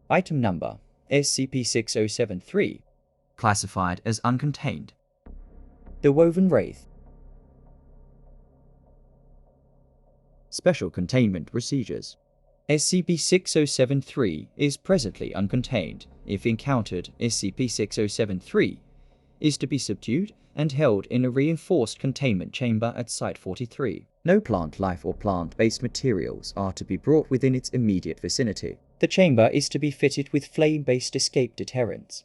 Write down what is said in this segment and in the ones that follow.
Item Number SCP-6073. Classified as Uncontained. The Woven Wraith. Special Containment Procedures. SCP-6073 is presently uncontained. If encountered, SCP-6073 is to be subdued and held in a reinforced containment chamber at Site-43. No plant life or plant-based materials are to be brought within its immediate vicinity. The chamber is to be fitted with flame-based escape deterrents.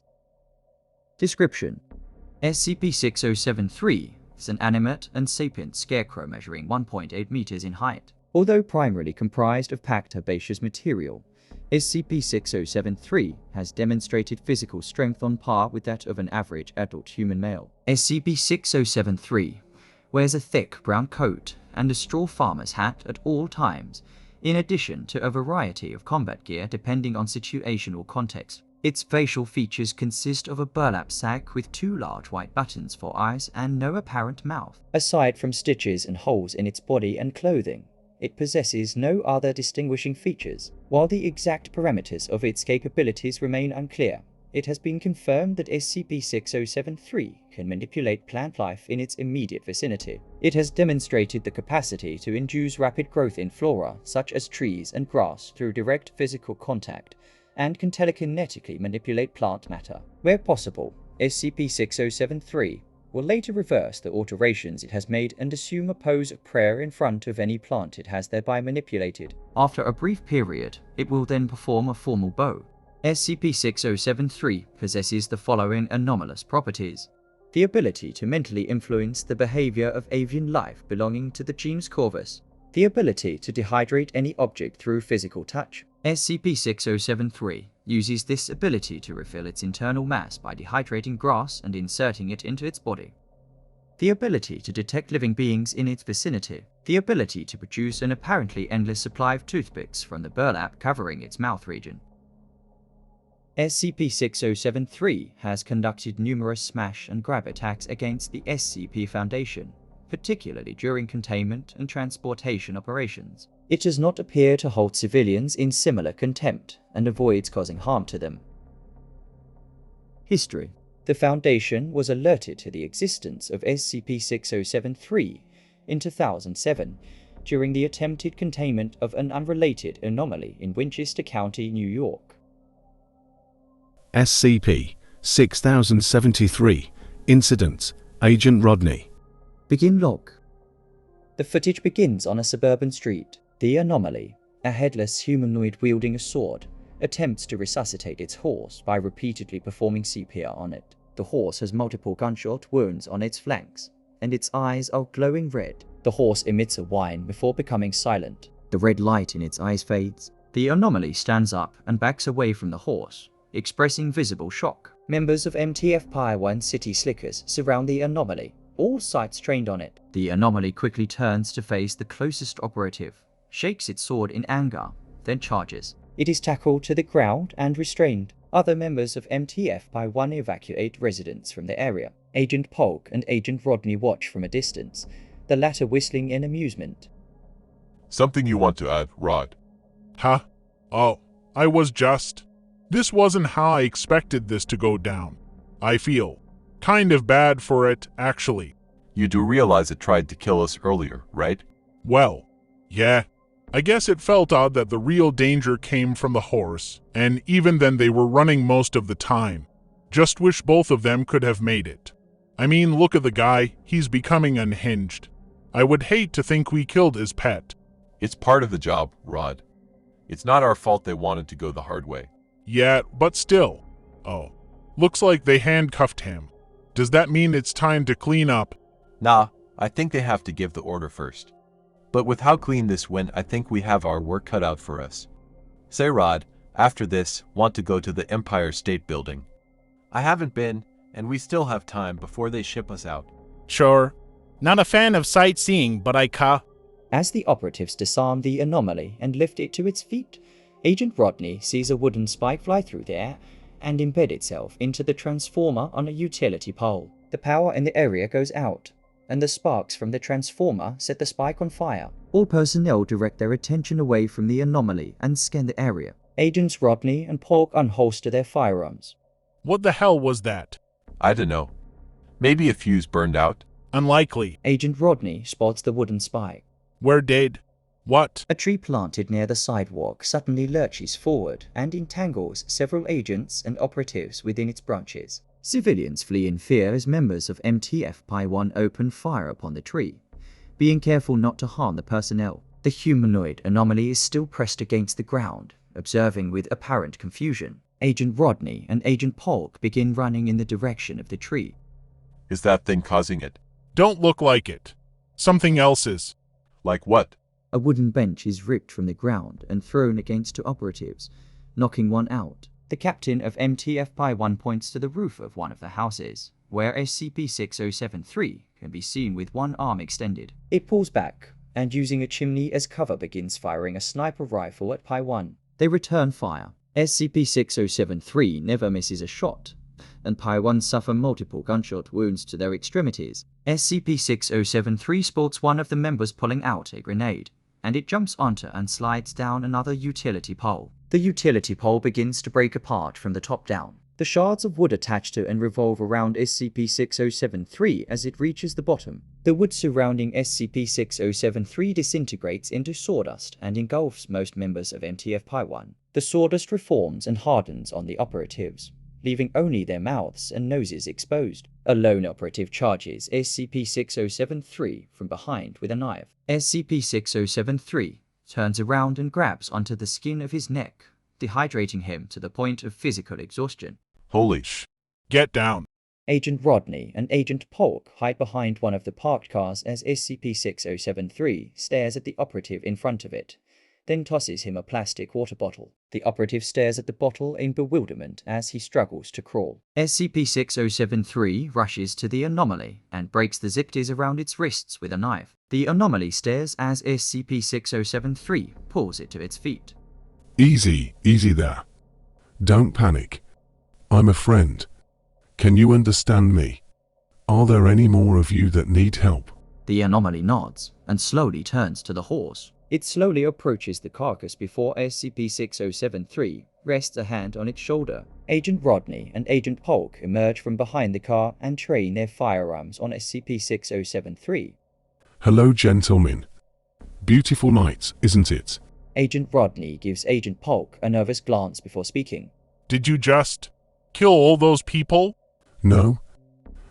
Description: SCP-6073 is an animate and sapient scarecrow measuring 1.8 meters in height. Although primarily comprised of packed herbaceous material, SCP-6073 has demonstrated physical strength on par with that of an average adult human male. SCP-6073 wears a thick brown coat and a straw farmer's hat at all times, in addition to a variety of combat gear depending on situation or context. Its facial features consist of a burlap sack with 2 large white buttons for eyes and no apparent mouth. Aside from stitches and holes in its body and clothing, it possesses no other distinguishing features. While the exact parameters of its capabilities remain unclear, it has been confirmed that SCP-6073 can manipulate plant life in its immediate vicinity. It has demonstrated the capacity to induce rapid growth in flora, such as trees and grass, through direct physical contact, and can telekinetically manipulate plant matter. Where possible, SCP-6073 will later reverse the alterations it has made and assume a pose of prayer in front of any plant it has thereby manipulated. After a brief period, it will then perform a formal bow. SCP-6073 possesses the following anomalous properties: the ability to mentally influence the behavior of avian life belonging to the genus Corvus, the ability to dehydrate any object through physical touch. SCP-6073 uses this ability to refill its internal mass by dehydrating grass and inserting it into its body. The ability to detect living beings in its vicinity. The ability to produce an apparently endless supply of toothpicks from the burlap covering its mouth region. SCP-6073 has conducted numerous smash and grab attacks against the SCP Foundation, particularly during containment and transportation operations. It does not appear to hold civilians in similar contempt and avoids causing harm to them. History: the Foundation was alerted to the existence of SCP-6073 in 2007 during the attempted containment of an unrelated anomaly in Winchester County, New York. SCP-6073 Incidents: Agent Rodney. Begin log. The footage begins on a suburban street. The anomaly, a headless humanoid wielding a sword, attempts to resuscitate its horse by repeatedly performing CPR on it. The horse has multiple gunshot wounds on its flanks, and its eyes are glowing red. The horse emits a whine before becoming silent. The red light in its eyes fades. The anomaly stands up and backs away from the horse, expressing visible shock. Members of MTF Pi 1 City Slickers surround the anomaly, all sights trained on it. The anomaly quickly turns to face the closest operative, shakes its sword in anger, then charges. It is tackled to the ground and restrained. Other members of MTF Pi 1 evacuate residents from the area. Agent Polk and Agent Rodney watch from a distance, the latter whistling in amusement. Something you want to add, Rod? Huh? Oh, this wasn't how I expected this to go down. I feel kind of bad for it, actually. You do realize it tried to kill us earlier, right? Well, yeah. I guess it felt odd that the real danger came from the horse, and even then they were running most of the time. Just wish both of them could have made it. I mean, look at the guy, he's becoming unhinged. I would hate to think we killed his pet. It's part of the job, Rod. It's not our fault they wanted to go the hard way. Yeah, but still. Oh, looks like they handcuffed him. Does that mean it's time to clean up? Nah, I think they have to give the order first. But with how clean this went, I think we have our work cut out for us. Say, Rod, after this, want to go to the Empire State Building? I haven't been, and we still have time before they ship us out. Sure. Not a fan of sightseeing, but As the operatives disarm the anomaly and lift it to its feet, Agent Rodney sees a wooden spike fly through the air and embed itself into the transformer on a utility pole. The power in the area goes out, and the sparks from the transformer set the spike on fire. All personnel direct their attention away from the anomaly and scan the area. Agents Rodney and Polk unholster their firearms. What the hell was that? I don't know. Maybe a fuse burned out? Unlikely. Agent Rodney spots the wooden spike. Where did? What? A tree planted near the sidewalk suddenly lurches forward and entangles several agents and operatives within its branches. Civilians flee in fear as members of MTF Pi-1 open fire upon the tree, being careful not to harm the personnel. The humanoid anomaly is still pressed against the ground, observing with apparent confusion. Agent Rodney and Agent Polk begin running in the direction of the tree. Is that thing causing it? Don't look like it. Something else is. Like what? A wooden bench is ripped from the ground and thrown against two operatives, knocking one out. The captain of MTF Pi-1 points to the roof of one of the houses, where SCP-6073 can be seen with one arm extended. It pulls back, and using a chimney as cover begins firing a sniper rifle at Pi-1. They return fire. SCP-6073 never misses a shot, and Pi-1 suffer multiple gunshot wounds to their extremities. SCP-6073 sports one of the members pulling out a grenade, and it jumps onto and slides down another utility pole. The utility pole begins to break apart from the top down. The shards of wood attach to and revolve around SCP-6073 as it reaches the bottom. The wood surrounding SCP-6073 disintegrates into sawdust and engulfs most members of MTF Pi-1. The sawdust reforms and hardens on the operatives, leaving only their mouths and noses exposed. A lone operative charges SCP-6073 from behind with a knife. SCP-6073 turns around and grabs onto the skin of his neck, dehydrating him to the point of physical exhaustion. Holy sh! Get down. Agent Rodney and Agent Polk hide behind one of the parked cars as SCP-6073 stares at the operative in front of it, then tosses him a plastic water bottle. The operative stares at the bottle in bewilderment as he struggles to crawl. SCP-6073 rushes to the anomaly and breaks the zipties around its wrists with a knife. The anomaly stares as SCP-6073 pulls it to its feet. Easy there. Don't panic. I'm a friend. Can you understand me? Are there any more of you that need help? The anomaly nods and slowly turns to the horse. It slowly approaches the carcass before SCP-6073 rests a hand on its shoulder. Agent Rodney and Agent Polk emerge from behind the car and train their firearms on SCP-6073. Hello, gentlemen. Beautiful night, isn't it? Agent Rodney gives Agent Polk a nervous glance before speaking. Did you just kill all those people? No.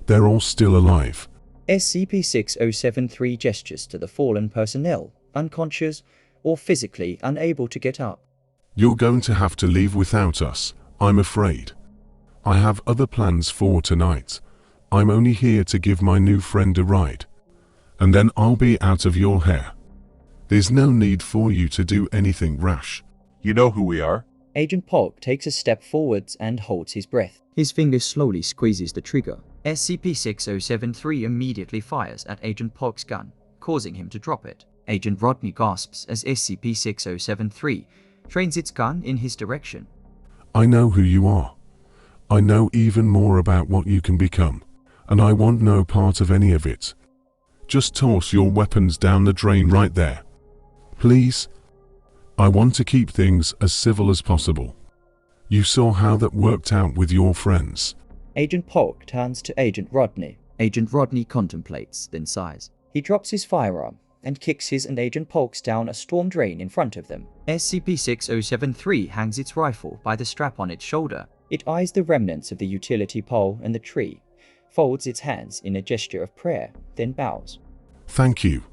They're all still alive. SCP-6073 gestures to the fallen personnel, unconscious or physically unable to get up. You're going to have to leave without us, I'm afraid. I have other plans for tonight. I'm only here to give my new friend a ride. And then I'll be out of your hair. There's no need for you to do anything rash. You know who we are? Agent Polk takes a step forwards and holds his breath. His finger slowly squeezes the trigger. SCP-6073 immediately fires at Agent Polk's gun, causing him to drop it. Agent Rodney gasps as SCP-6073 trains its gun in his direction. I know who you are. I know even more about what you can become, and I want no part of any of it. Just toss your weapons down the drain right there. Please? I want to keep things as civil as possible. You saw how that worked out with your friends. Agent Polk turns to Agent Rodney. Agent Rodney contemplates, then sighs. He drops his firearm and kicks his and Agent Polk's down a storm drain in front of them. SCP-6073 hangs its rifle by the strap on its shoulder. It eyes the remnants of the utility pole and the tree, folds its hands in a gesture of prayer, then bows. Thank you.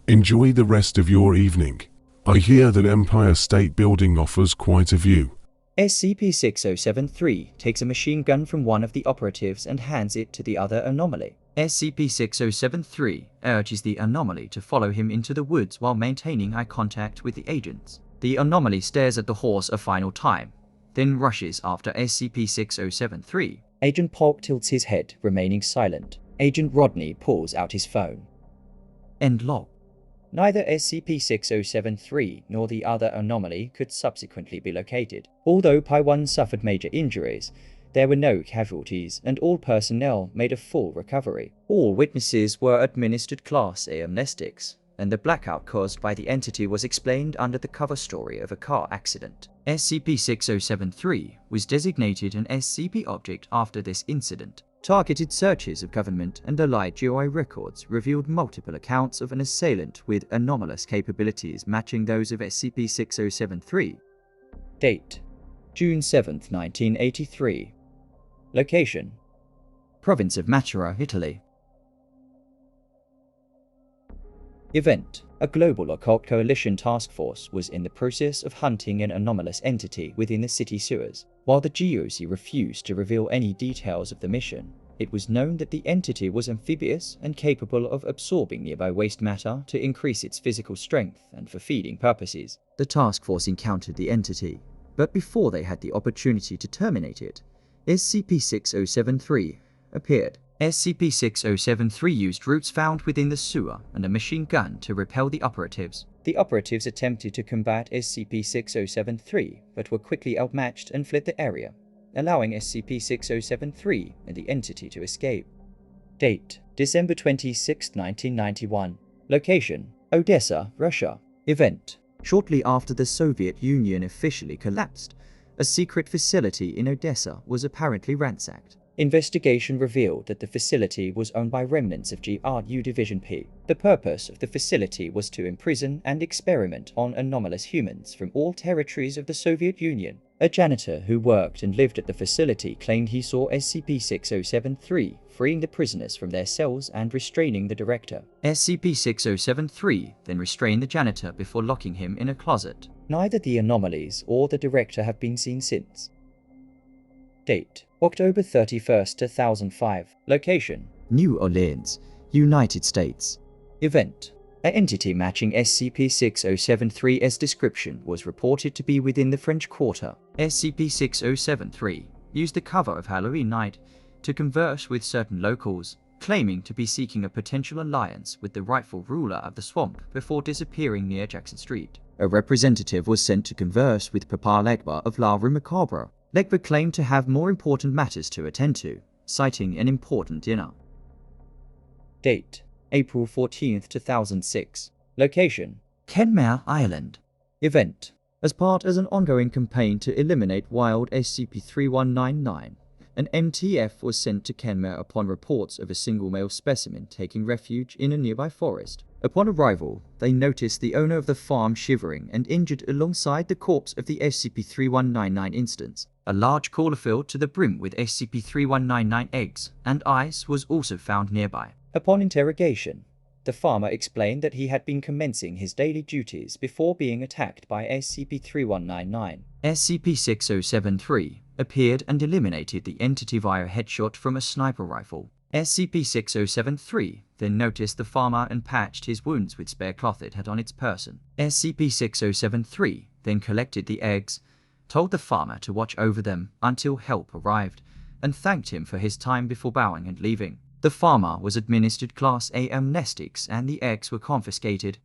Enjoy the rest of your evening. I hear that Empire State Building offers quite a view. SCP-6073 takes a machine gun from one of the operatives and hands it to the other anomaly. SCP-6073 urges the anomaly to follow him into the woods while maintaining eye contact with the agents. The anomaly stares at the horse a final time, then rushes after SCP-6073. Agent Polk tilts his head, remaining silent. Agent Rodney pulls out his phone. End log. Neither SCP-6073 nor the other anomaly could subsequently be located. Although Pi-1 suffered major injuries, there were no casualties and all personnel made a full recovery. All witnesses were administered Class A amnestics, and the blackout caused by the entity was explained under the cover story of a car accident. SCP-6073 was designated an SCP object after this incident. Targeted searches of government and allied GUI records revealed multiple accounts of an assailant with anomalous capabilities matching those of SCP-6073. Date: June 7, 1983. Location: Province of Matera, Italy. Event: a global occult coalition task force was in the process of hunting an anomalous entity within the city sewers. While the GOC refused to reveal any details of the mission, it was known that the entity was amphibious and capable of absorbing nearby waste matter to increase its physical strength and for feeding purposes. The task force encountered the entity, but before they had the opportunity to terminate it, SCP-6073 appeared. SCP-6073 used roots found within the sewer and a machine gun to repel the operatives. The operatives attempted to combat SCP-6073, but were quickly outmatched and fled the area, allowing SCP-6073 and the entity to escape. Date: December 26, 1991. Location: Odessa, Russia. Event: Shortly after the Soviet Union officially collapsed, a secret facility in Odessa was apparently ransacked. Investigation revealed that the facility was owned by remnants of GRU Division P. The purpose of the facility was to imprison and experiment on anomalous humans from all territories of the Soviet Union. A janitor who worked and lived at the facility claimed he saw SCP-6073 freeing the prisoners from their cells and restraining the director. SCP-6073 then restrained the janitor before locking him in a closet. Neither the anomalies or the director have been seen since. Date: October 31, 2005. Location: New Orleans, United States. Event: an entity matching SCP-6073's description was reported to be within the French Quarter. SCP-6073 used the cover of Halloween night to converse with certain locals, claiming to be seeking a potential alliance with the rightful ruler of the swamp before disappearing near Jackson Street. A representative was sent to converse with Papa Legba of La Rue Macabre. Legba claimed to have more important matters to attend to, citing an important dinner. Date: April 14, 2006. Location: Kenmare Island. Event: As part of an ongoing campaign to eliminate wild SCP-3199, an MTF was sent to Kenmare upon reports of a single male specimen taking refuge in a nearby forest. Upon arrival, they noticed the owner of the farm shivering and injured alongside the corpse of the SCP-3199 instance. A large cooler filled to the brim with SCP-3199 eggs and ice was also found nearby. Upon interrogation, the farmer explained that he had been commencing his daily duties before being attacked by SCP-3199. SCP-6073 appeared and eliminated the entity via headshot from a sniper rifle. SCP-6073 then noticed the farmer and patched his wounds with spare cloth it had on its person. SCP-6073 then collected the eggs, told the farmer to watch over them until help arrived, and thanked him for his time before bowing and leaving. The farmer was administered Class A amnestics and the eggs were confiscated.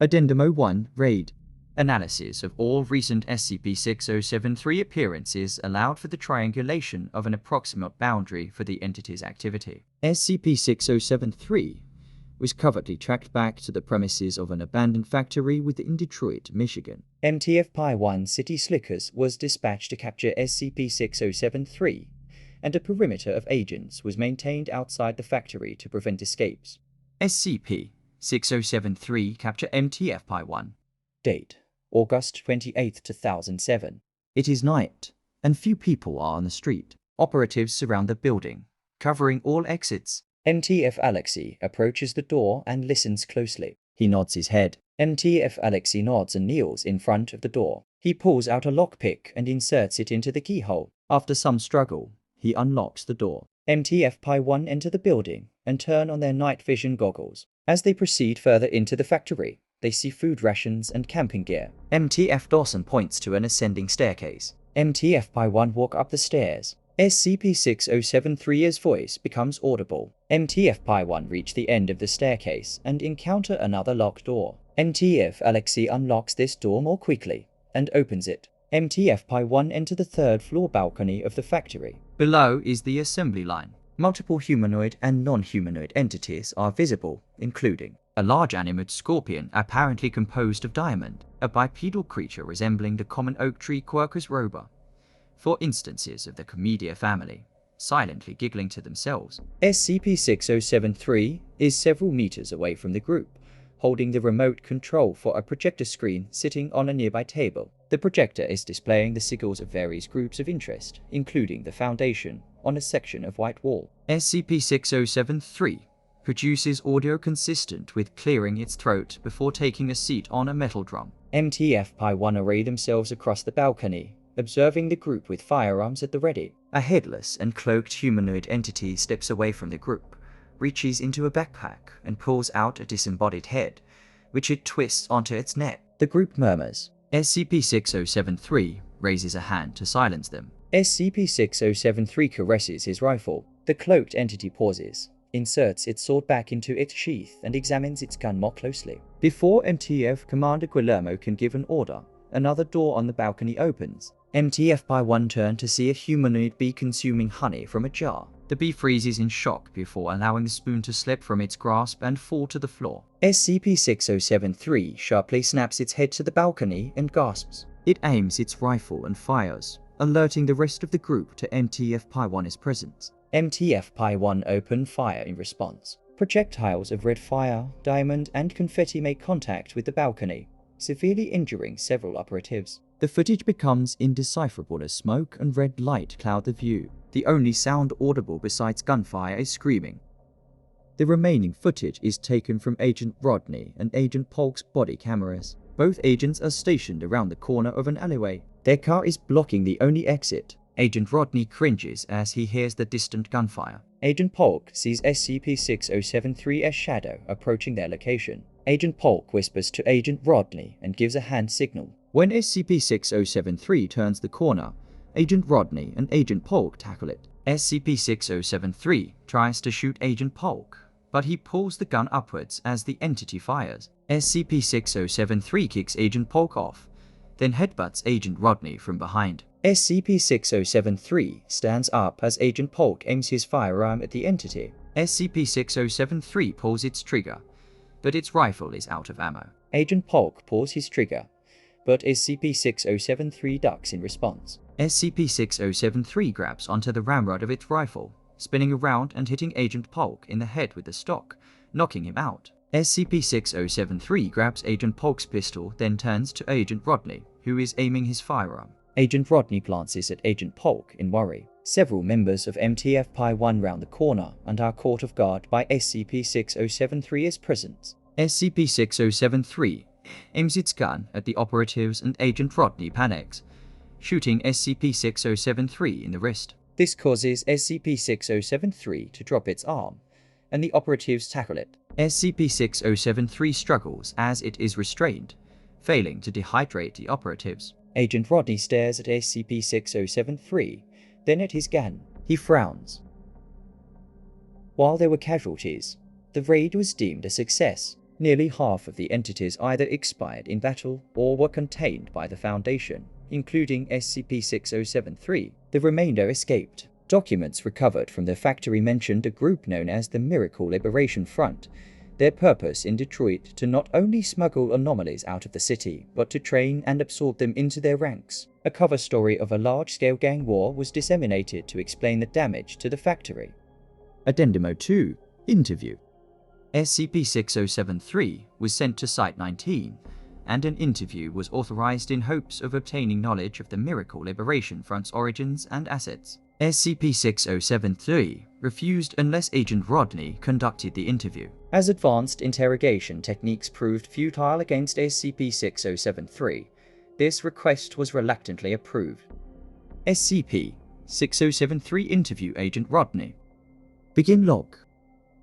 Addendum-01 Raid. Analysis of all recent SCP-6073 appearances allowed for the triangulation of an approximate boundary for the entity's activity. SCP-6073 was covertly tracked back to the premises of an abandoned factory within Detroit, Michigan. MTF Pi-1 City Slickers was dispatched to capture SCP-6073, and a perimeter of agents was maintained outside the factory to prevent escapes. SCP-6073 capture MTF Pi-1. Date: August 28, 2007. It is night, and few people are on the street. Operatives surround the building, covering all exits. MTF Alexei approaches the door and listens closely. He nods his head. MTF Alexei nods and kneels in front of the door. He pulls out a lockpick and inserts it into the keyhole. After some struggle, he unlocks the door. MTF Pi-1 enter the building and turn on their night vision goggles. As they proceed further into the factory, they see food rations and camping gear. MTF Dawson points to an ascending staircase. MTF Pi-1 walk up the stairs. SCP-6073's voice becomes audible. MTF Pi-1 reach the end of the staircase and encounter another locked door. MTF Alexei unlocks this door more quickly and opens it. MTF Pi-1 enter the third floor balcony of the factory. Below is the assembly line. Multiple humanoid and non-humanoid entities are visible, including A large animate scorpion apparently composed of diamond, a bipedal creature resembling the common oak tree Quercus robur. 4 instances of the Comedia family, silently giggling to themselves. SCP-6073 is several meters away from the group, holding the remote control for a projector screen sitting on a nearby table. The projector is displaying the sigils of various groups of interest, including the Foundation, on a section of white wall. SCP-6073 produces audio consistent with clearing its throat before taking a seat on a metal drum. MTF-1 array themselves across the balcony, observing the group with firearms at the ready. A headless and cloaked humanoid entity steps away from the group, reaches into a backpack, and pulls out a disembodied head, which it twists onto its neck. The group murmurs. SCP-6073 raises a hand to silence them. SCP-6073 caresses his rifle. The cloaked entity pauses, inserts its sword back into its sheath, and examines its gun more closely. Before MTF Commander Guillermo can give an order, another door on the balcony opens. MTF-1 turn to see a humanoid bee consuming honey from a jar. The bee freezes in shock before allowing the spoon to slip from its grasp and fall to the floor. SCP-6073 sharply snaps its head to the balcony and gasps. It aims its rifle and fires, alerting the rest of the group to MTF-1's presence. MTF-1 open fire in response. Projectiles of red fire, diamond, and confetti make contact with the balcony, severely injuring several operatives. The footage becomes indecipherable as smoke and red light cloud the view. The only sound audible besides gunfire is screaming. The remaining footage is taken from Agent Rodney and Agent Polk's body cameras. Both agents are stationed around the corner of an alleyway. Their car is blocking the only exit. Agent Rodney cringes as he hears the distant gunfire. Agent Polk sees SCP-6073 as Shadow approaching their location. Agent Polk whispers to Agent Rodney and gives a hand signal. When SCP-6073 turns the corner, Agent Rodney and Agent Polk tackle it. SCP-6073 tries to shoot Agent Polk, but he pulls the gun upwards as the entity fires. SCP-6073 kicks Agent Polk off, then headbutts Agent Rodney from behind. SCP-6073 stands up as Agent Polk aims his firearm at the entity. SCP-6073 pulls its trigger, but its rifle is out of ammo. Agent Polk pulls his trigger, but SCP-6073 ducks in response. SCP-6073 grabs onto the ramrod of its rifle, spinning around and hitting Agent Polk in the head with the stock, knocking him out. SCP-6073 grabs Agent Polk's pistol, then turns to Agent Rodney, who is aiming his firearm. Agent Rodney glances at Agent Polk in worry. Several members of MTF-1 round the corner and are caught off guard by SCP-6073's presence. SCP-6073 aims its gun at the operatives and Agent Rodney panics, shooting SCP-6073 in the wrist. This causes SCP-6073 to drop its arm, and the operatives tackle it. SCP-6073 struggles as it is restrained, failing to dehydrate the operatives. Agent Rodney stares at SCP-6073, then at his gun. He frowns. While there were casualties, the raid was deemed a success. Nearly half of the entities either expired in battle or were contained by the Foundation, including SCP-6073. The remainder escaped. Documents recovered from the factory mentioned a group known as the Miracle Liberation Front, their purpose in Detroit to not only smuggle anomalies out of the city, but to train and absorb them into their ranks. A cover story of a large-scale gang war was disseminated to explain the damage to the factory. Addendum-02 Interview. SCP-6073 was sent to Site-19, and an interview was authorized in hopes of obtaining knowledge of the Miracle Liberation Front's origins and assets. SCP-6073 refused unless Agent Rodney conducted the interview. As advanced interrogation techniques proved futile against SCP-6073, this request was reluctantly approved. SCP-6073 Interview Agent Rodney. Begin log.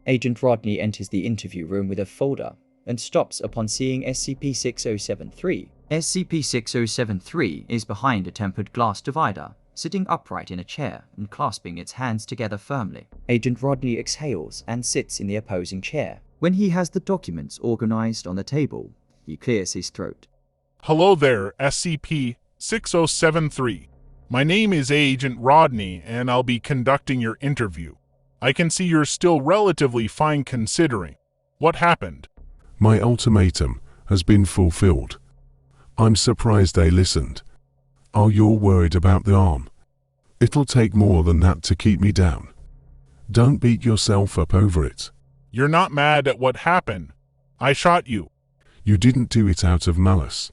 Agent Rodney enters the interview room with a folder and stops upon seeing SCP-6073. SCP-6073 is behind a tempered glass divider, sitting upright in a chair and clasping its hands together firmly. Agent Rodney exhales and sits in the opposing chair. When he has the documents organized on the table, he clears his throat. Hello there, SCP-6073. My name is Agent Rodney, and I'll be conducting your interview. I can see you're still relatively fine considering. What happened? My ultimatum has been fulfilled. I'm surprised they listened. Are you worried about the arm? It'll take more than that to keep me down. Don't beat yourself up over it. You're not mad at what happened. I shot you. You didn't do it out of malice.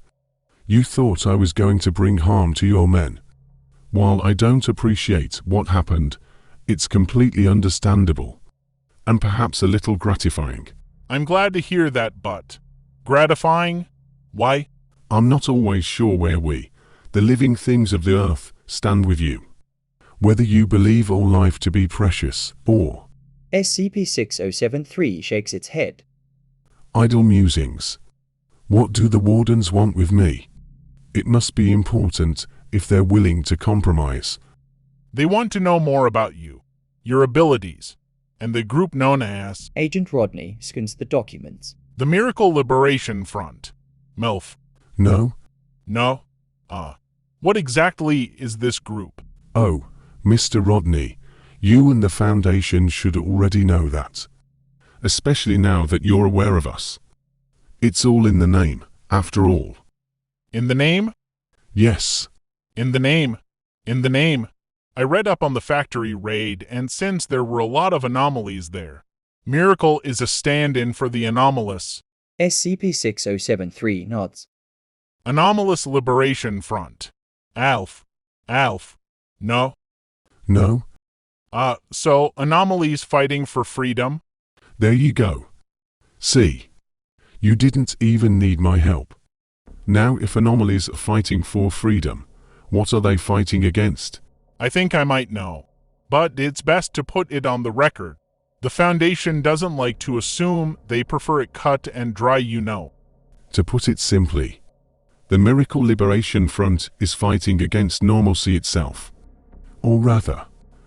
You thought I was going to bring harm to your men. While I don't appreciate what happened, it's completely understandable. And perhaps a little gratifying. I'm glad to hear that, but gratifying? Why? I'm not always sure where we, the living things of the earth, stand with you. Whether you believe all life to be precious, or SCP-6073 shakes its head. Idle musings. What do the wardens want with me? It must be important if they're willing to compromise. They want to know more about you, your abilities, and the group known as Agent Rodney scans the documents. the Miracle Liberation Front. MILF. No? No? What exactly is this group? Oh, Mr. Rodney, you and the Foundation should already know that. Especially now that you're aware of us. It's all in the name, after all. In the name? Yes. In the name. In the name. I read up on the factory raid, and since there were a lot of anomalies there, Miracle is a stand-in for the anomalous. SCP-6073 nods. Anomalous Liberation Front. ALF. No? No? So anomalies fighting for freedom? There you go. See? You didn't even need my help. Now if anomalies are fighting for freedom, what are they fighting against? I think I might know. But it's best to put it on the record. The Foundation doesn't like to assume, they prefer it cut and dry, you know. To put it simply, the Miracle Liberation Front is fighting against normalcy itself. Or rather,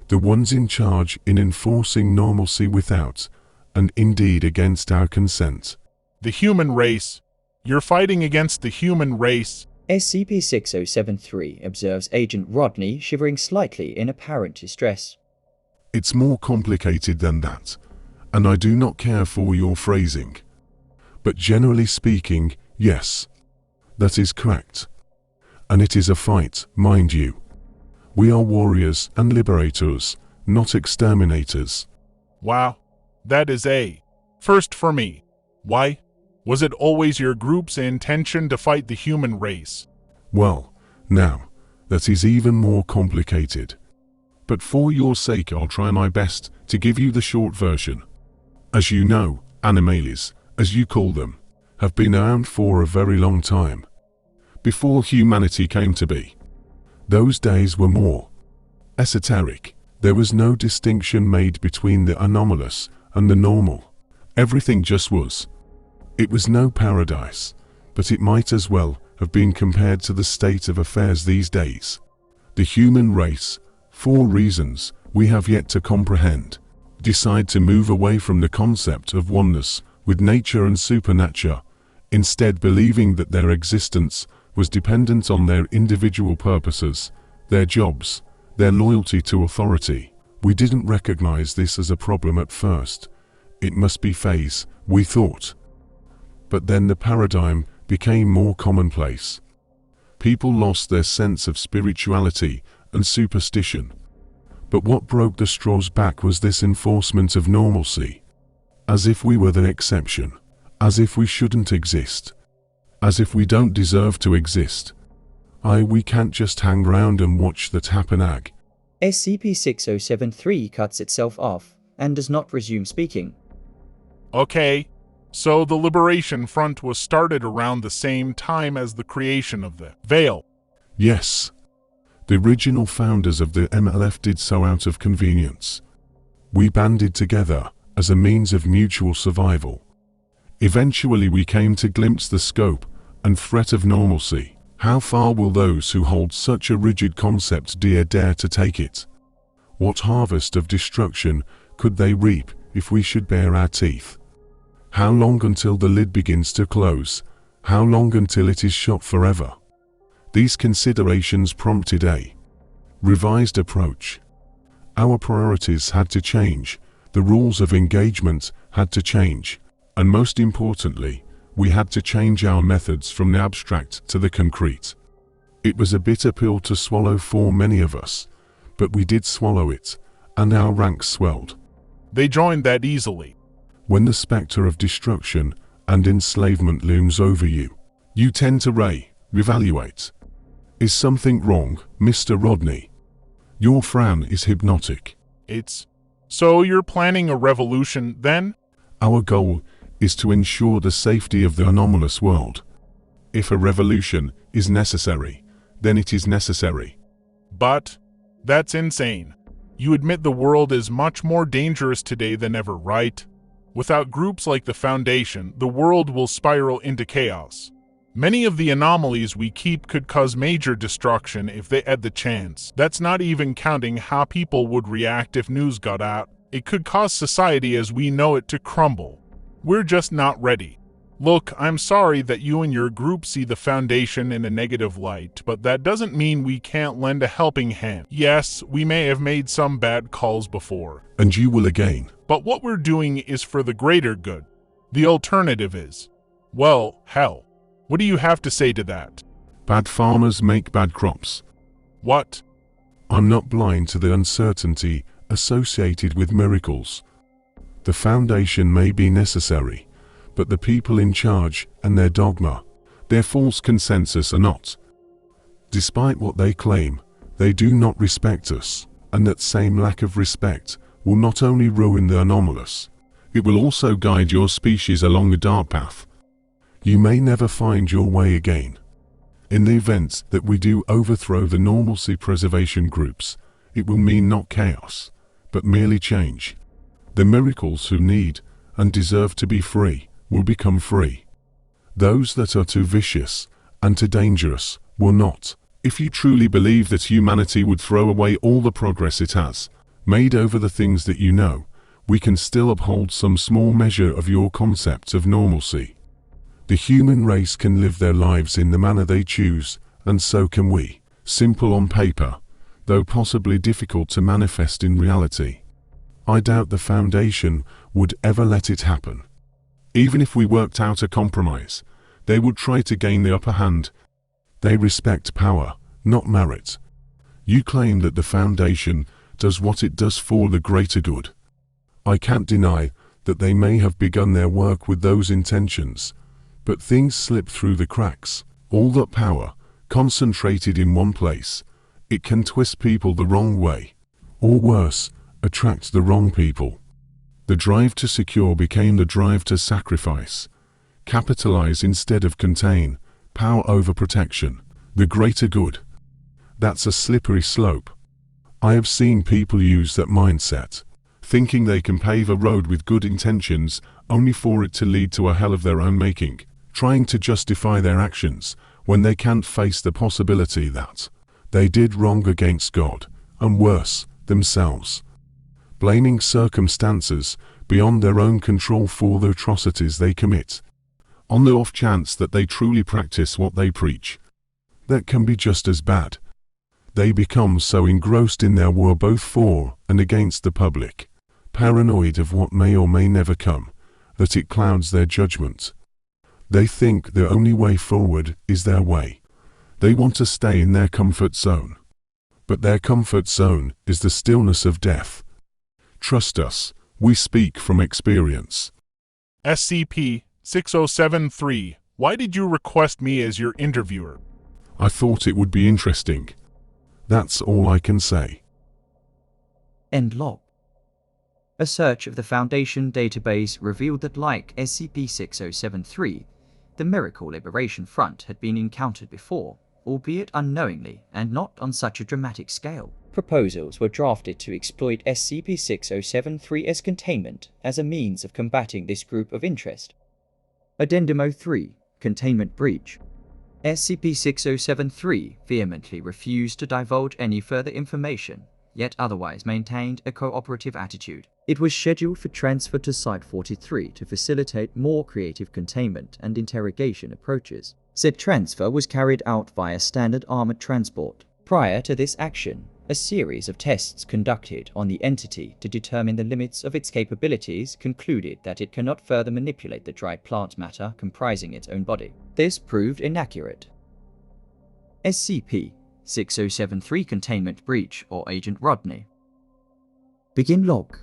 the ones in charge in enforcing normalcy without, and indeed against our consent. The human race. You're fighting against the human race. SCP-6073 observes Agent Rodney shivering slightly in apparent distress. It's more complicated than that, and I do not care for your phrasing. But generally speaking, yes. That is correct. And it is a fight, mind you. We are warriors and liberators, not exterminators. Wow. That is a first for me. Why? Was it always your group's intention to fight the human race? Well, now, that is even more complicated. But for your sake I'll try my best to give you the short version. As you know, anomalies, as you call them, have been around for a very long time. Before humanity came to be. Those days were more esoteric. There was no distinction made between the anomalous and the normal. Everything just was. It was no paradise, but it might as well have been compared to the state of affairs these days. The human race, for reasons we have yet to comprehend, decide to move away from the concept of oneness with nature and supernature, instead believing that their existence was dependent on their individual purposes, their jobs, their loyalty to authority. We didn't recognize this as a problem at first. It must be phase, we thought. But then the paradigm became more commonplace. People lost their sense of spirituality and superstition. But what broke the straw's back was this enforcement of normalcy. As if we were the exception. As if we shouldn't exist. As if we don't deserve to exist. We can't just hang round and watch that happen. SCP-6073 cuts itself off and does not resume speaking. Okay. So the Liberation Front was started around the same time as the creation of the Veil. Yes. The original founders of the MLF did so out of convenience. We banded together as a means of mutual survival. Eventually we came to glimpse the scope and threat of normalcy. How far will those who hold such a rigid concept dare to take it? What harvest of destruction could they reap if we should bare our teeth? How long until the lid begins to close? How long until it is shut forever? These considerations prompted a revised approach. Our priorities had to change, the rules of engagement had to change, and most importantly, We had to change our methods from the abstract to the concrete. It was a bitter pill to swallow for many of us, but we did swallow it, and our ranks swelled. They joined that easily. When the specter of destruction and enslavement looms over you, you tend to reevaluate. Is something wrong, Mr. Rodney? Your frown is hypnotic. So you're planning a revolution, then? Our goal is to ensure the safety of the anomalous world. If a revolution is necessary, then it is necessary. But that's insane. You admit the world is much more dangerous today than ever, right? Without groups like the Foundation, the world will spiral into chaos. Many of the anomalies we keep could cause major destruction if they had the chance. That's not even counting how people would react if news got out. It could cause society as we know it to crumble. We're just not ready. Look, I'm sorry that you and your group see the Foundation in a negative light, but that doesn't mean we can't lend a helping hand. Yes, we may have made some bad calls before. And you will again. But what we're doing is for the greater good. The alternative is, well, hell. What do you have to say to that? Bad farmers make bad crops. What? I'm not blind to the uncertainty associated with miracles. The Foundation may be necessary, but the people in charge and their dogma, their false consensus are not. Despite what they claim, they do not respect us, and that same lack of respect will not only ruin the anomalous, it will also guide your species along a dark path. You may never find your way again. In the event that we do overthrow the normalcy preservation groups, it will mean not chaos, but merely change. The miracles who need and deserve to be free will become free. Those that are too vicious and too dangerous will not. If you truly believe that humanity would throw away all the progress it has made over the things that you know, we can still uphold some small measure of your concept of normalcy. The human race can live their lives in the manner they choose, and so can we. Simple on paper, though possibly difficult to manifest in reality. I doubt the Foundation would ever let it happen. Even if we worked out a compromise, they would try to gain the upper hand. They respect power, not merit. You claim that the Foundation does what it does for the greater good. I can't deny that they may have begun their work with those intentions, but things slip through the cracks. All that power, concentrated in one place, it can twist people the wrong way, or worse, attract the wrong people. The drive to secure became the drive to sacrifice. Capitalize instead of contain, power over protection, the greater good. That's a slippery slope. I have seen people use that mindset, thinking they can pave a road with good intentions only for it to lead to a hell of their own making, trying to justify their actions when they can't face the possibility that they did wrong against God, and worse, themselves. Blaming circumstances beyond their own control for the atrocities they commit, on the off chance that they truly practice what they preach. That can be just as bad. They become so engrossed in their war both for and against the public, paranoid of what may or may never come, that it clouds their judgment. They think the only way forward is their way. They want to stay in their comfort zone. But their comfort zone is the stillness of death. Trust us, we speak from experience. SCP-6073, why did you request me as your interviewer? I thought it would be interesting. That's all I can say. End log. A search of the Foundation database revealed that, like SCP-6073, the Miracle Liberation Front had been encountered before, albeit unknowingly and not on such a dramatic scale. Proposals were drafted to exploit SCP-6073's containment as a means of combating this group of interest. Addendum-03 Containment Breach. SCP-6073 vehemently refused to divulge any further information, yet otherwise maintained a cooperative attitude. It was scheduled for transfer to Site-43 to facilitate more creative containment and interrogation approaches. Said transfer was carried out via standard armored transport. Prior to this action, A series of tests conducted on the entity to determine the limits of its capabilities concluded that it cannot further manipulate the dried plant matter comprising its own body. This proved inaccurate. SCP-6073 Containment Breach or Agent Rodney. Begin log.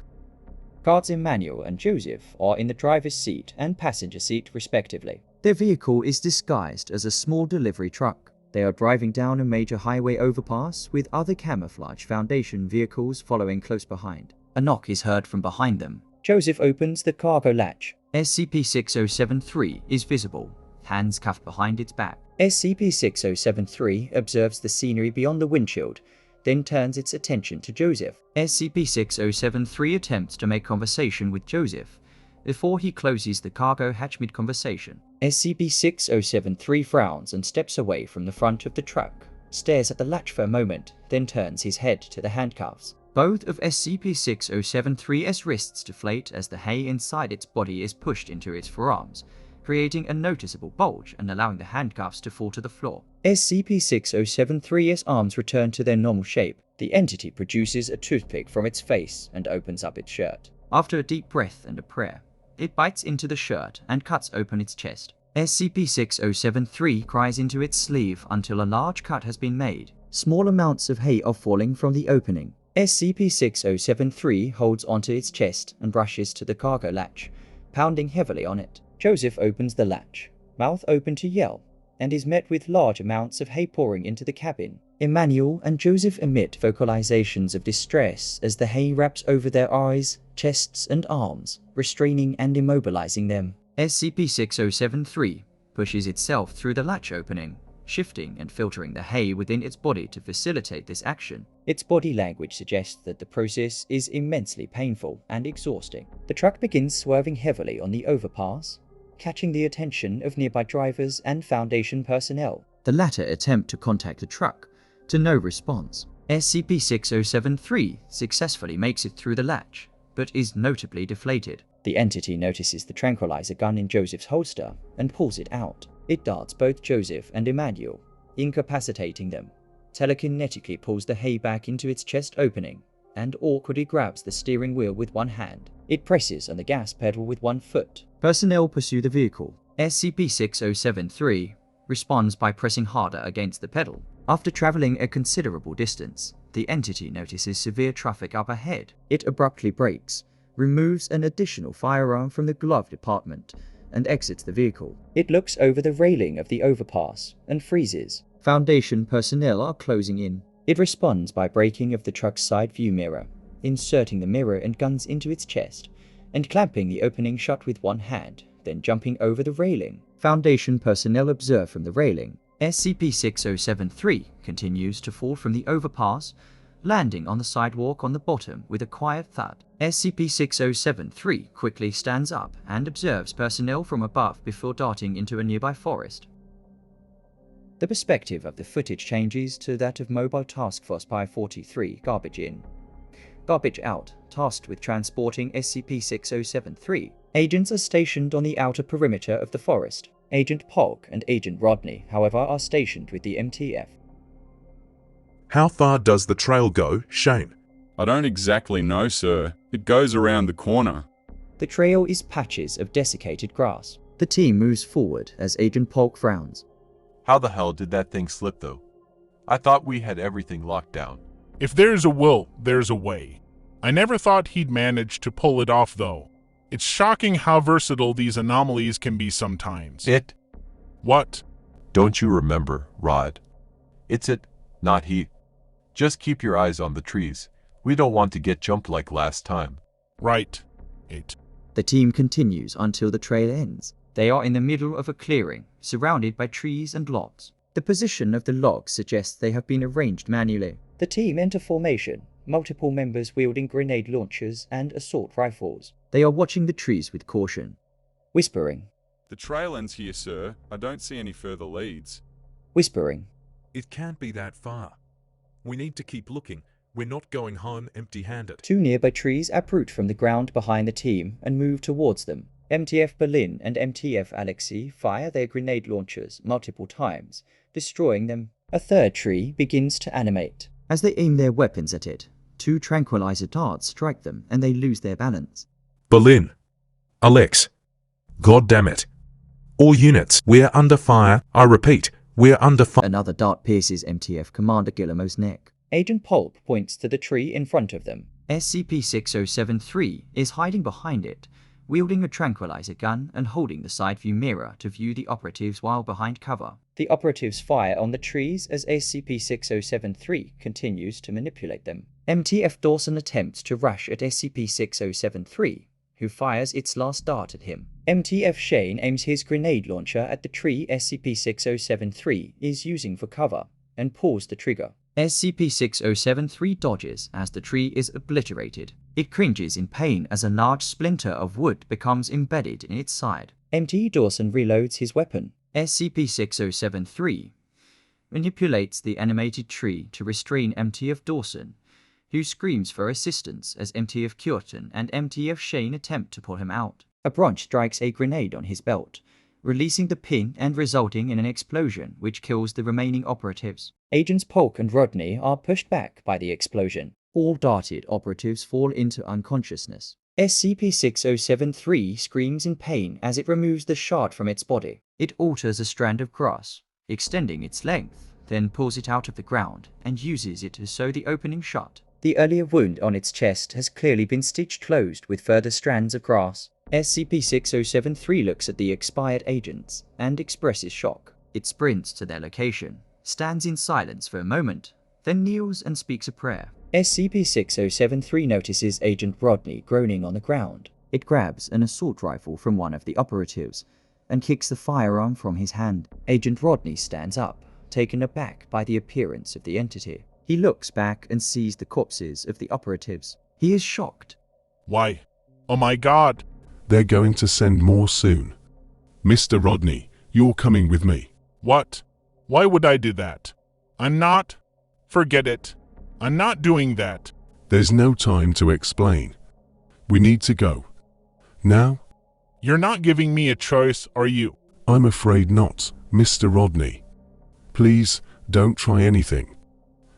Guards Emmanuel and Joseph are in the driver's seat and passenger seat respectively. Their vehicle is disguised as a small delivery truck. They are driving down a major highway overpass with other camouflage Foundation vehicles following close behind. A knock is heard from behind them. Joseph opens the cargo latch. SCP-6073 is visible, hands cuffed behind its back. SCP-6073 observes the scenery beyond the windshield, then turns its attention to Joseph. SCP-6073 attempts to make conversation with Joseph before he closes the cargo hatch mid-conversation. SCP-6073 frowns and steps away from the front of the truck, stares at the latch for a moment, then turns his head to the handcuffs. Both of SCP-6073's wrists deflate as the hay inside its body is pushed into its forearms, creating a noticeable bulge and allowing the handcuffs to fall to the floor. SCP-6073's arms return to their normal shape. The entity produces a toothpick from its face and opens up its shirt. After a deep breath and a prayer, it bites into the shirt and cuts open its chest. SCP-6073 cries into its sleeve until a large cut has been made. Small amounts of hay are falling from the opening. SCP-6073 holds onto its chest and rushes to the cargo latch, pounding heavily on it. Joseph opens the latch, mouth open to yell, and is met with large amounts of hay pouring into the cabin. Emmanuel and Joseph emit vocalizations of distress as the hay wraps over their eyes, chests, and arms, restraining and immobilizing them. SCP-6073 pushes itself through the latch opening, shifting and filtering the hay within its body to facilitate this action. Its body language suggests that the process is immensely painful and exhausting. The truck begins swerving heavily on the overpass, catching the attention of nearby drivers and Foundation personnel. The latter attempt to contact the truck, to no response. SCP-6073 successfully makes it through the latch, but is notably deflated. The entity notices the tranquilizer gun in Joseph's holster and pulls it out. It darts both Joseph and Emmanuel, incapacitating them. Telekinetically pulls the hay back into its chest opening, and awkwardly grabs the steering wheel with one hand. It presses on the gas pedal with one foot. Personnel pursue the vehicle. SCP-6073 responds by pressing harder against the pedal. After traveling a considerable distance, the entity notices severe traffic up ahead. It abruptly brakes, removes an additional firearm from the glove compartment, and exits the vehicle. It looks over the railing of the overpass and freezes. Foundation personnel are closing in. It responds by breaking of the truck's side view mirror, inserting the mirror and guns into its chest, and clamping the opening shut with one hand, then jumping over the railing. Foundation personnel observe from the railing. SCP-6073 continues to fall from the overpass, landing on the sidewalk on the bottom with a quiet thud. SCP-6073 quickly stands up and observes personnel from above before darting into a nearby forest. The perspective of the footage changes to that of Mobile Task Force Pi-43 Garbage In. Garbage Out, tasked with transporting SCP-6073. Agents are stationed on the outer perimeter of the forest. Agent Polk and Agent Rodney, however, are stationed with the MTF. How far does the trail go, Shane? I don't exactly know, sir. It goes around the corner. The trail is patches of desiccated grass. The team moves forward as Agent Polk frowns. How the hell did that thing slip though? I thought we had everything locked down. If there's a will, there's a way. I never thought he'd manage to pull it off, though. It's shocking how versatile these anomalies can be sometimes. What? Don't you remember, Rod? It's it, not he. Just keep your eyes on the trees. We don't want to get jumped like last time. Right. The team continues until the trail ends. They are in the middle of a clearing, surrounded by trees and logs. The position of the logs suggests they have been arranged manually. The team enter formation, multiple members wielding grenade launchers and assault rifles. They are watching the trees with caution. Whispering. The trail ends here, sir. I don't see any further leads. Whispering. It can't be that far. We need to keep looking. We're not going home empty-handed. Two nearby trees uproot from the ground behind the team and move towards them. MTF Berlin and MTF Alexei fire their grenade launchers multiple times, destroying them. A third tree begins to animate. As they aim their weapons at it, 2 tranquilizer darts strike them and they lose their balance. Berlin. Alex. God damn it. All units, we're under fire. I repeat, we're under fire. Another dart pierces MTF Commander Guillermo's neck. Agent Polk points to the tree in front of them. SCP-6073 is hiding behind it, wielding a tranquilizer gun and holding the side view mirror to view the operatives while behind cover. The operatives fire on the trees as SCP-6073 continues to manipulate them. MTF Dawson attempts to rush at SCP-6073, who fires its last dart at him. MTF Shane aims his grenade launcher at the tree SCP-6073 is using for cover, and pulls the trigger. SCP-6073 dodges as the tree is obliterated. It cringes in pain as a large splinter of wood becomes embedded in its side. MT Dawson reloads his weapon. SCP-6073 manipulates the animated tree to restrain MTF Dawson, who screams for assistance as MTF Curtin and MTF Shane attempt to pull him out. A branch strikes a grenade on his belt, releasing the pin and resulting in an explosion which kills the remaining operatives. Agents Polk and Rodney are pushed back by the explosion. All darted operatives fall into unconsciousness. SCP-6073 screams in pain as it removes the shard from its body. It alters a strand of grass, extending its length, then pulls it out of the ground and uses it to sew the opening shut. The earlier wound on its chest has clearly been stitched closed with further strands of grass. SCP-6073 looks at the expired agents and expresses shock. It sprints to their location, stands in silence for a moment, then kneels and speaks a prayer. SCP-6073 notices Agent Rodney groaning on the ground. It grabs an assault rifle from one of the operatives and kicks the firearm from his hand. Agent Rodney stands up, taken aback by the appearance of the entity. He looks back and sees the corpses of the operatives. He is shocked. Why? Oh my God. They're going to send more soon. Mr. Rodney, you're coming with me. What? Why would I do that? I'm not. Forget it. I'm not doing that. There's no time to explain. We need to go. Now? You're not giving me a choice, are you? I'm afraid not, Mr. Rodney. Please, don't try anything.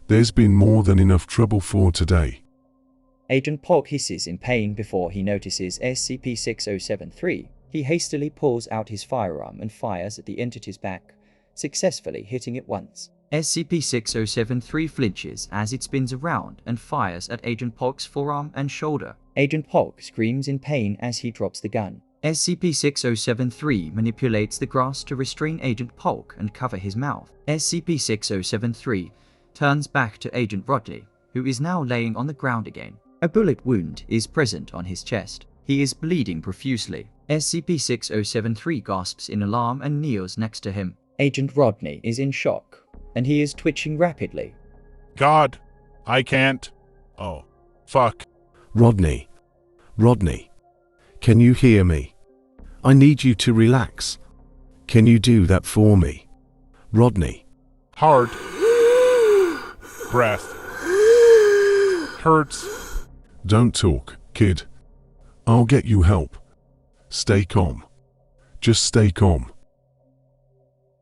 There's been more than enough trouble for today. Agent Polk hisses in pain before he notices SCP-6073. He hastily pulls out his firearm and fires at the entity's back, successfully hitting it once. SCP-6073 flinches as it spins around and fires at Agent Polk's forearm and shoulder. Agent Polk screams in pain as he drops the gun. SCP-6073 manipulates the grass to restrain Agent Polk and cover his mouth. SCP-6073 turns back to Agent Rodney, who is now laying on the ground again. A bullet wound is present on his chest. He is bleeding profusely. SCP-6073 gasps in alarm and kneels next to him. Agent Rodney is in shock, and he is twitching rapidly. God, I can't. Oh, fuck. Rodney. Rodney. Can you hear me? I need you to relax. Can you do that for me? Rodney. Hard. Breath. Hurts. Don't talk, kid. I'll get you help. Stay calm. Just stay calm.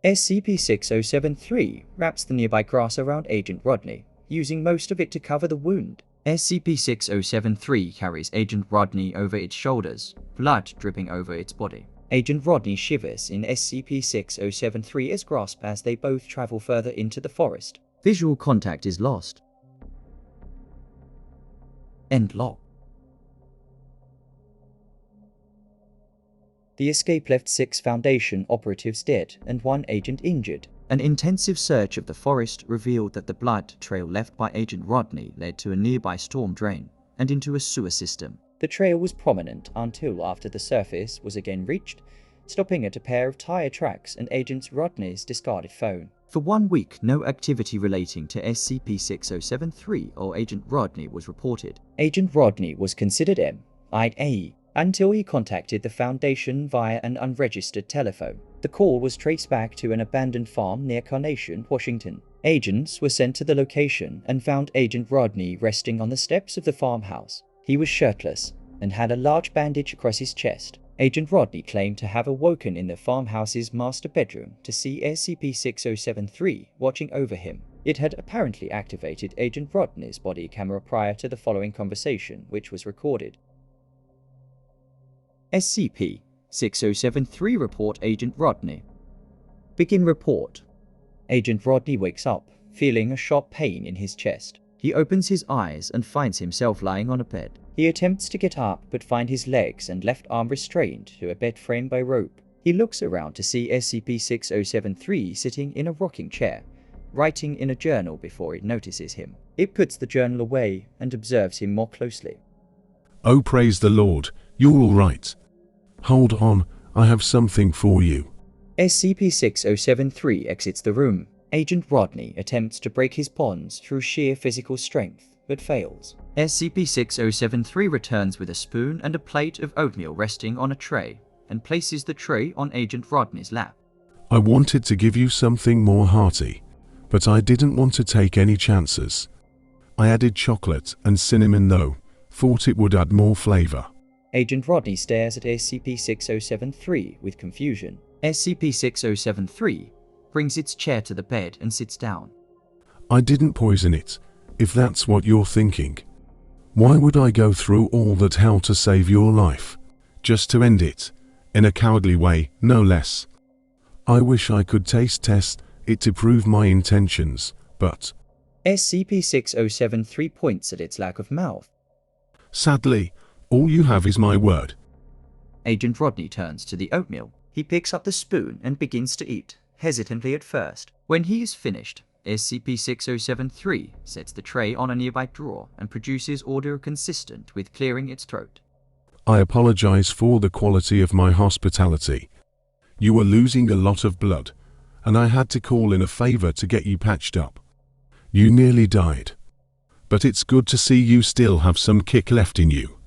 SCP-6073 wraps the nearby grass around Agent Rodney, using most of it to cover the wound. SCP-6073 carries Agent Rodney over its shoulders, blood dripping over its body. Agent Rodney shivers in SCP-6073's grasp as they both travel further into the forest. Visual contact is lost. End log. The escape left 6 Foundation operatives dead and 1 agent injured. An intensive search of the forest revealed that the blood trail left by Agent Rodney led to a nearby storm drain and into a sewer system. The trail was prominent until after the surface was again reached, stopping at a pair of tire tracks and Agent Rodney's discarded phone. For 1 week, no activity relating to SCP-6073 or Agent Rodney was reported. Agent Rodney was considered MIA until he contacted the Foundation via an unregistered telephone. The call was traced back to an abandoned farm near Carnation, Washington. Agents were sent to the location and found Agent Rodney resting on the steps of the farmhouse. He was shirtless and had a large bandage across his chest. Agent Rodney claimed to have awoken in the farmhouse's master bedroom to see SCP-6073 watching over him. It had apparently activated Agent Rodney's body camera prior to the following conversation, which was recorded. SCP-6073 report Agent Rodney. Begin report. Agent Rodney wakes up, feeling a sharp pain in his chest. He opens his eyes and finds himself lying on a bed. He attempts to get up but finds his legs and left arm restrained to a bed frame by rope. He looks around to see SCP-6073 sitting in a rocking chair, writing in a journal before it notices him. It puts the journal away and observes him more closely. Oh, praise the Lord, you're all right. Hold on, I have something for you. SCP-6073 exits the room. Agent Rodney attempts to break his bonds through sheer physical strength, but fails. SCP-6073 returns with a spoon and a plate of oatmeal resting on a tray, and places the tray on Agent Rodney's lap. I wanted to give you something more hearty, but I didn't want to take any chances. I added chocolate and cinnamon though, thought it would add more flavor. Agent Rodney stares at SCP-6073 with confusion. SCP-6073 brings its chair to the bed and sits down. I didn't poison it, if that's what you're thinking. Why would I go through all that hell to save your life? Just to end it, in a cowardly way, no less. I wish I could taste test it to prove my intentions, but... SCP-6073 points at its lack of mouth. Sadly, all you have is my word. Agent Rodney turns to the oatmeal. He picks up the spoon and begins to eat, hesitantly at first. When he is finished, SCP-6073 sets the tray on a nearby drawer and produces order consistent with clearing its throat. I apologize for the quality of my hospitality. You were losing a lot of blood, and I had to call in a favor to get you patched up. You nearly died. But it's good to see you still have some kick left in you.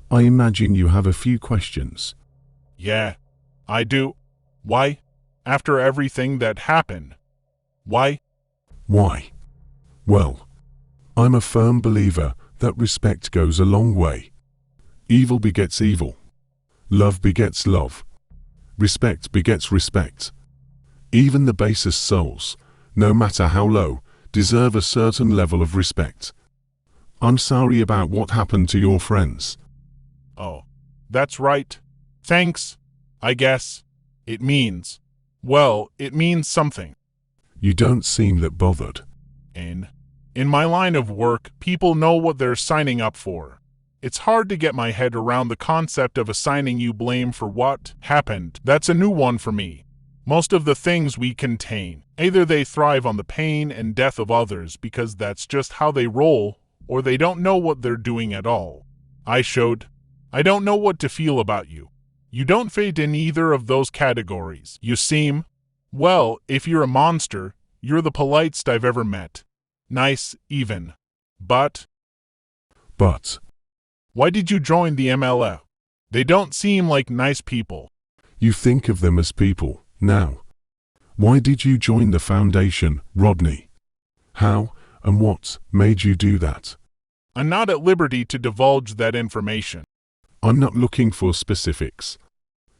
I imagine you have a few questions. Yeah, I do. Why? After everything that happened. Why? Why? Well, I'm a firm believer that respect goes a long way. Evil begets evil. Love begets love. Respect begets respect. Even the basest souls, no matter how low, deserve a certain level of respect. I'm sorry about what happened to your friends. Oh, that's right. Thanks, I guess. It means, well, it means something. You don't seem that bothered. In my line of work, people know what they're signing up for. It's hard to get my head around the concept of assigning you blame for what happened. That's a new one for me. Most of the things we contain, either they thrive on the pain and death of others because that's just how they roll, or they don't know what they're doing at all. I don't know what to feel about you. You don't fit in either of those categories. You seem, well, if you're a monster, you're the politest I've ever met. Nice, even. But... Why did you join the MLF? They don't seem like nice people. You think of them as people, now. Why did you join the Foundation, Rodney? How and what made you do that? I'm not at liberty to divulge that information. I'm not looking for specifics.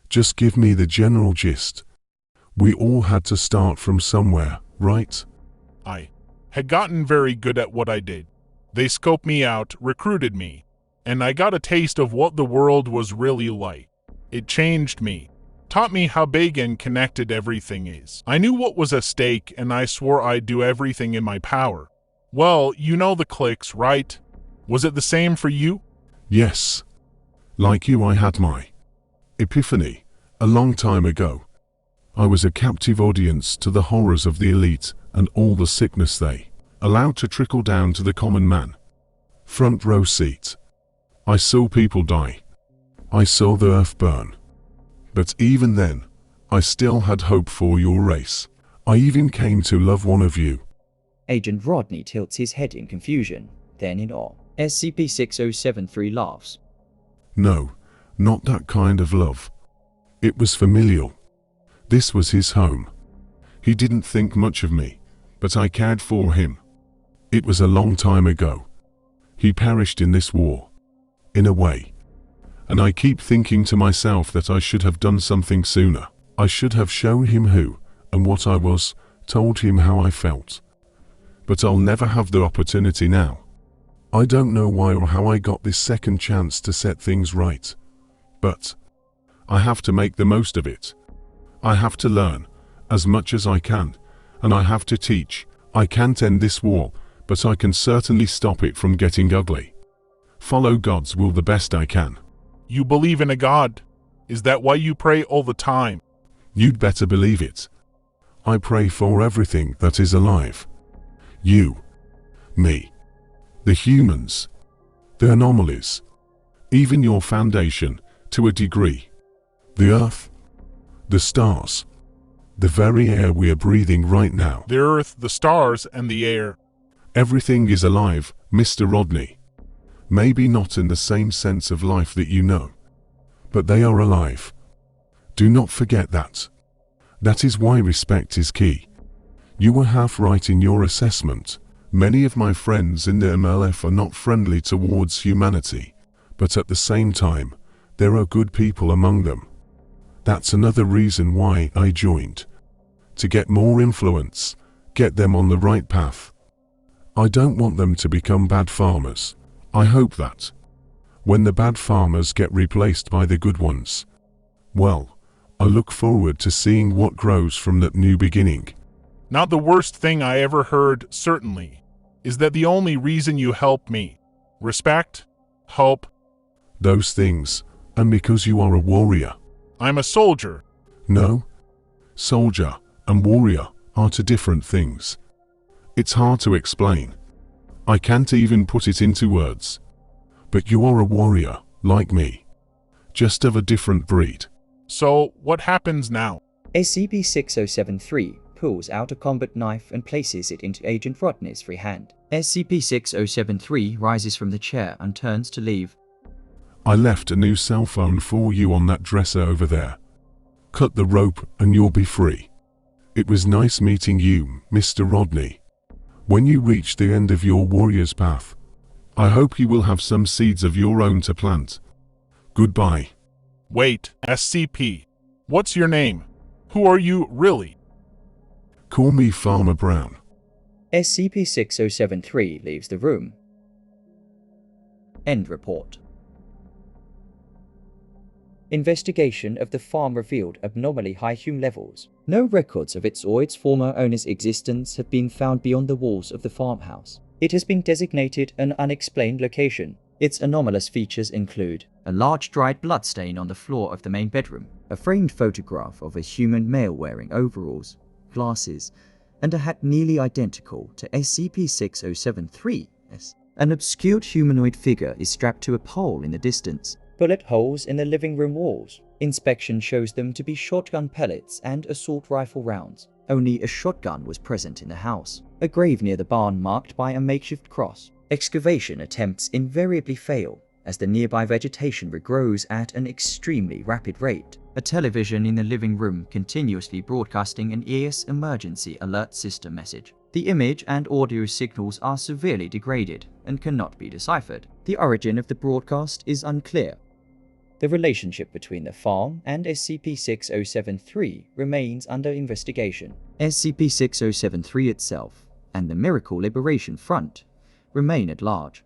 Just give me the general gist. We all had to start from somewhere, right? I had gotten very good at what I did. They scoped me out, recruited me, and I got a taste of what the world was really like. It changed me, taught me how big and connected everything is. I knew what was at stake, and I swore I'd do everything in my power. Well, you know the cliques, right? Was it the same for you? Yes. Like you, I had my epiphany a long time ago. I was a captive audience to the horrors of the elite and all the sickness they allowed to trickle down to the common man. Front row seat. I saw people die. I saw the earth burn. But even then, I still had hope for your race. I even came to love one of you. Agent Rodney tilts his head in confusion, then in awe. SCP-6073 laughs. No, not that kind of love. It was familial. This was his home. He didn't think much of me, but I cared for him. It was a long time ago. He perished in this war. In a way. And I keep thinking to myself that I should have done something sooner. I should have shown him who and what I was, told him how I felt. but I'll never have the opportunity now. I don't know why or how I got this second chance to set things right, but I have to make the most of it. I have to learn as much as I can, and I have to teach. I can't end this war, but I can certainly stop it from getting ugly. Follow God's will the best I can. You believe in a God? Is that why you pray all the time? You'd better believe it. I pray for everything that is alive. You, me, the humans, the anomalies, even your foundation, to a degree, the earth, the stars, the very air we are breathing right now. The earth, the stars, and the air. Everything is alive, Mr. Rodney. Maybe not in the same sense of life that you know, but they are alive. Do not forget that. That is why respect is key. You were half right in your assessment. Many of my friends in the MLF are not friendly towards humanity, but at the same time, there are good people among them. That's another reason why I joined. To get more influence, get them on the right path. I don't want them to become bad farmers. I hope that when the bad farmers get replaced by the good ones, well, I look forward to seeing what grows from that new beginning. Not the worst thing I ever heard, certainly. Is that the only reason you help me? Respect? Hope? Those things, and because you are a warrior. I'm a soldier. No. Soldier and warrior are two different things. It's hard to explain. I can't even put it into words. But you are a warrior, like me. Just of a different breed. So, what happens now? SCP-6073 pulls out a combat knife and places it into Agent Rodney's free hand. SCP-6073 rises from the chair and turns to leave. I left a new cell phone for you on that dresser over there. Cut the rope and you'll be free. It was nice meeting you, Mr. Rodney. When you reach the end of your warrior's path, I hope you will have some seeds of your own to plant. Goodbye. Wait, SCP. What's your name? Who are you, really? Call me Farmer Brown. SCP-6073 leaves the room. End report. Investigation of the farm revealed abnormally high Hume levels. No records of its or its former owner's existence have been found beyond the walls of the farmhouse. It has been designated an unexplained location. Its anomalous features include a large dried blood stain on the floor of the main bedroom, a framed photograph of a human male wearing overalls, glasses, and a hat nearly identical to SCP-6073's. An obscured humanoid figure is strapped to a pole in the distance. Bullet holes in the living room walls. Inspection shows them to be shotgun pellets and assault rifle rounds. Only a shotgun was present in the house. A grave near the barn marked by a makeshift cross. Excavation attempts invariably fail, as the nearby vegetation regrows at an extremely rapid rate. A television in the living room continuously broadcasting an ES emergency alert system message. The image and audio signals are severely degraded and cannot be deciphered. The origin of the broadcast is unclear. The relationship between the farm and SCP-6073 remains under investigation. SCP-6073 itself and the Miracle Liberation Front remain at large.